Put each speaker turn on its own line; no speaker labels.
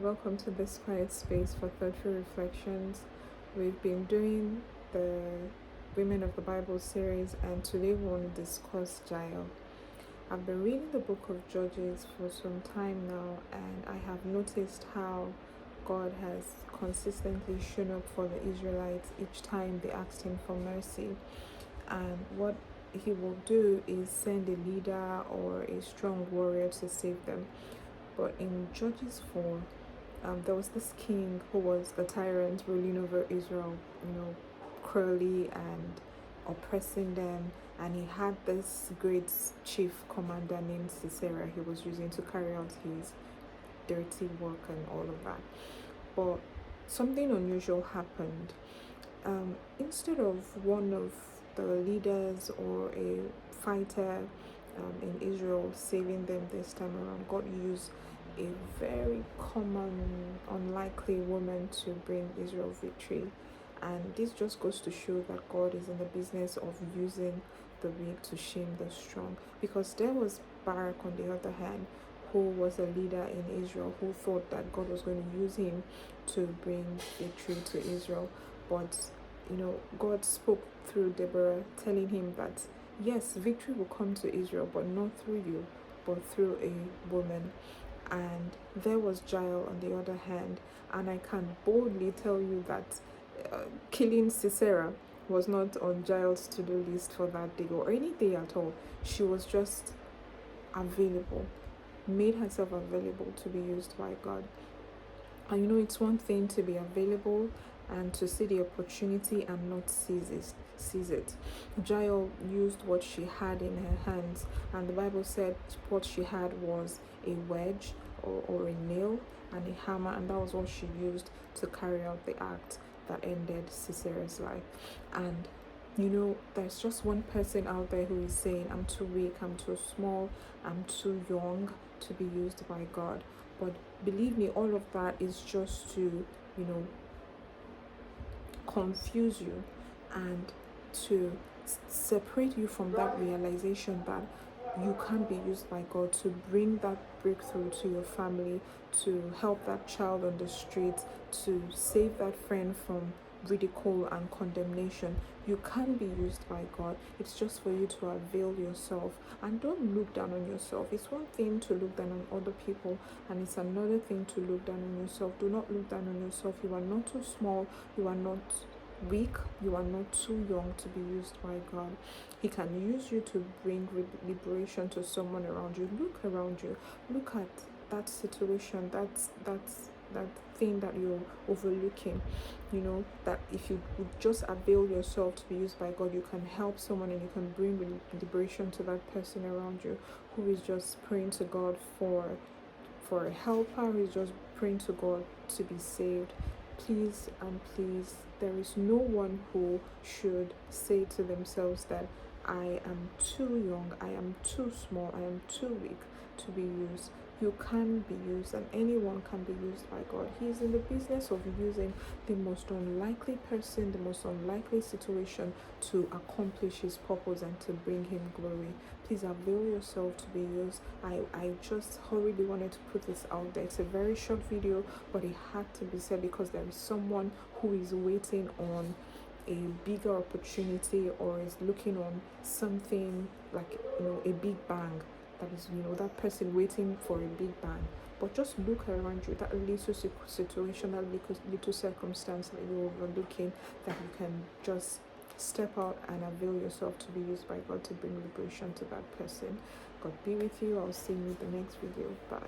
welcome to this quiet space for thoughtful reflections. We've been doing the Women of the Bible series, and today we want to discuss Jael. I've been reading the book of Judges for some time now, and I have noticed how God has consistently shown up for the Israelites each time they asked Him for mercy. And what He will do is send a leader or a strong warrior to save them. But in Judges 4, there was this king who was the tyrant ruling over Israel, cruelly and oppressing them. And he had this great chief commander named Sisera he was using to carry out his dirty work and all of that. But something unusual happened. Instead of one of the leaders or a fighter in Israel saving them this time around, God used a very common, unlikely woman to bring Israel victory. And this just goes to show that God is in the business of using the weak to shame the strong. Because there was Barak, on the other hand, who was a leader in Israel, who thought that God was going to use him to bring victory to Israel. But God spoke through Deborah, telling him that yes, victory will come to Israel, but not through you, but through a woman. And there was Jael on the other hand, and I can boldly tell you that killing Sisera was not on Jael's to-do list for that day or any day at all. She was just available, made herself available to be used by God. And it's one thing to be available and to see the opportunity and not seize it. Jael used what she had in her hands, and the Bible said what she had was a wedge or a nail and a hammer, and that was what she used to carry out the act that ended Sisera's life. And there's just one person out there who is saying, I'm too weak, I'm too small, I'm too young to be used by God. But believe me, all of that is just to confuse you and to separate you from that realization that you can be used by God to bring that breakthrough to your family, to help that child on the street, to save that friend from ridicule and condemnation. You can be used by God. It's just for you to avail yourself, and don't look down on yourself. It's one thing to look down on other people, and it's another thing to look down on yourself. Do not look down on yourself. You are not too small, you are not weak, you are not too young to be used by God. He can use you to bring liberation to someone around you. Look around you, look at that situation, that thing that you're overlooking. That if you would just avail yourself to be used by God, you can help someone and you can bring liberation to that person around you who is just praying to God for a helper, who is just praying to God to be saved. Please and please, there is no one who should say to themselves that I am too young, I am too small, I am too weak to be used. You can be used, and anyone can be used by God. He is in the business of using the most unlikely person, the most unlikely situation to accomplish his purpose and to bring him glory. Please avail yourself to be used. I just hurriedly wanted to put this out there. It's a very short video, but it had to be said because there is someone who is waiting on a bigger opportunity or is looking on something like a big bang. That is that person waiting for a big bang. But just look around you, that little situation, that little circumstance that you're overlooking, that you can just step out and avail yourself to be used by God to bring liberation to that person. God be with you. I'll see you in the next video. Bye.